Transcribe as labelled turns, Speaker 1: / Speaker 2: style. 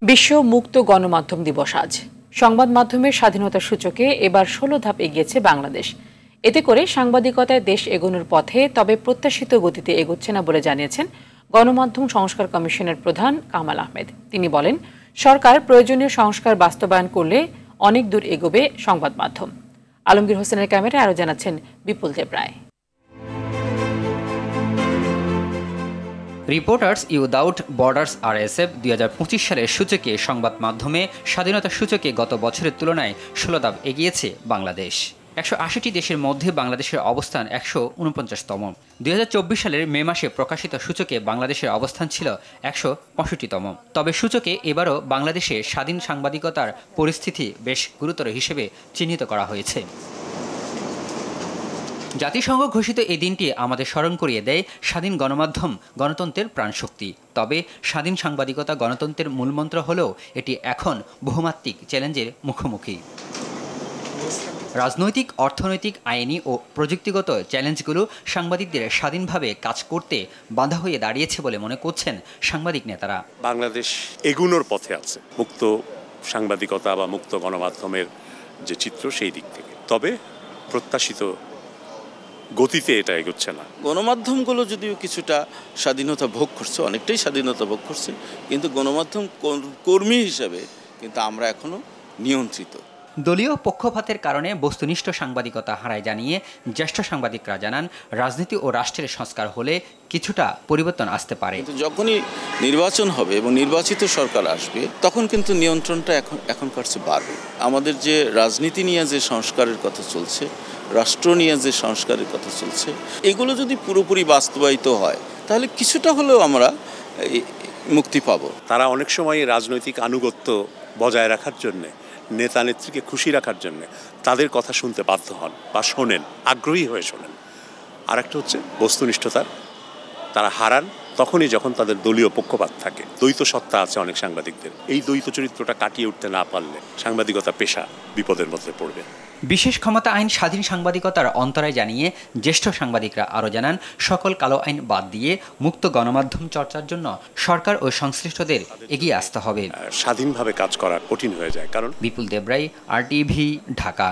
Speaker 1: বিশ্ব মুক্ত গণমাধ্যম দিবস আজ। সংবাদ মাধ্যমের স্বাধীনতার সূচকে এবার ১৬ ধাপ এগিয়েছে বাংলাদেশ। এতে করে সাংবাদিকতায় দেশ এগোনোর পথে, তবে প্রত্যাশিত গতিতে এগোচ্ছে না বলে জানিয়েছেন গণমাধ্যম সংস্কার কমিশনের প্রধান কামাল আহমেদ। তিনি বলেন, সরকার প্রয়োজনীয় সংস্কার বাস্তবায়ন করলে অনেক দূর এগোবে সংবাদ মাধ্যম। আলমগীর হোসেনের ক্যামেরায় আরও জানাচ্ছেন Bipul Debroy.
Speaker 2: Reporters Without Borders RSF ২০২৫ সালের সূচকে সংবাদ মাধ্যমে স্বাধীনতা সূচকে গত বছরের তুলনায় ১৬ ধাপ এগিয়েছে বাংলাদেশ। ১৮০টি দেশের মধ্যে বাংলাদেশের অবস্থান ১৪৯তম। ২০২৪ সালের মে মাসে প্রকাশিত সূচকে বাংলাদেশের অবস্থান ছিল ১৬৫তম। তবে সূচকে এবারও বাংলাদেশে স্বাধীন সাংবাদিকতার পরিস্থিতি বেশ গুরুতর হিসেবে চিহ্নিত করা হয়েছে। জাতিসংঘ ঘোষিত এই দিনটি আমাদের স্মরণ করিয়ে দেয় স্বাধীন গণমাধ্যম গণতন্ত্রের প্রাণশক্তি। তবে স্বাধীন সাংবাদিকতা গণতন্ত্রের মূলমন্ত্র হলেও এটি এখন বহুমাত্রিক চ্যালেঞ্জের মুখোমুখি। রাজনৈতিক, অর্থনৈতিক, আইনি ও প্রযুক্তিগত চ্যালেঞ্জগুলো সাংবাদিকদের স্বাধীনভাবে কাজ করতে বাধা হয়ে দাঁড়িয়েছে বলে মনে করছেন সাংবাদিক নেতারা।
Speaker 3: বাংলাদেশ এগুনোর পথে আছে মুক্ত সাংবাদিকতা বা মুক্ত গণমাধ্যমের যে চিত্র সেই দিক থেকে, তবে প্রত্যাশিত গতিতে এটা এগোচ্ছে না।
Speaker 4: গণমাধ্যমগুলো যদিও কিছুটা স্বাধীনতা ভোগ করছে, অনেকটাই স্বাধীনতা ভোগ করছে, কিন্তু গণমাধ্যম কর্মী হিসেবে কিন্তু আমরা এখনো নিয়ন্ত্রিত।
Speaker 2: দলীয় পক্ষপাতের কারণে বস্তুনিষ্ঠ সাংবাদিকতা হারায় জানিয়ে জ্যেষ্ঠ সাংবাদিকরা জানান, রাজনীতি ও রাষ্ট্রের সংস্কার হলে কিছুটা পরিবর্তন আসতে পারে।
Speaker 4: কিন্তু যখনই নির্বাচন হবে এবং নির্বাচিত সরকার আসবে, তখন কিন্তু নিয়ন্ত্রণটা এখনকার চেয়ে বাড়বে। আমাদের যে রাজনীতি নিয়ে যে সংস্কারের কথা চলছে, রাষ্ট্র নিয়ে যে সংস্কারের কথা চলছে, এগুলো যদি পুরোপুরি বাস্তবায়িত হয় তাহলে কিছুটা হলেও আমরা মুক্তি পাব।
Speaker 3: তারা অনেক সময় রাজনৈতিক আনুগত্য বজায় রাখার জন্যে, নেতা নেত্রীকে খুশি রাখার জন্য তাদের কথা শুনতে বাধ্য হন বা শোনেন, আগ্রহী হয়ে শোনেন। আর একটা হচ্ছে বস্তুনিষ্ঠতার তারা হারান তখনই যখন তাদের দলীয় পক্ষপাত থাকে। দ্বৈত সত্তা আছে অনেক সাংবাদিকদের। এই দ্বৈত চরিত্রটা কাটিয়ে উঠতে না পারলে সাংবাদিকতা পেশা বিপদের মধ্যে পড়বে।
Speaker 2: বিশেষ ক্ষমতা আইন স্বাধীন সাংবাদিকতার অন্তরায় জানিয়ে জ্যেষ্ঠ সাংবাদিকরা আরও জানান, সকল কালো আইন বাদ দিয়ে মুক্ত গণমাধ্যম চর্চার জন্য সরকার ও সংশ্লিষ্টদের এগিয়ে আসতে হবে।
Speaker 3: স্বাধীনভাবে কাজ করা কঠিন হয়ে যায়। কারণ
Speaker 2: বিপুল দেবরায়, RTV, ঢাকা।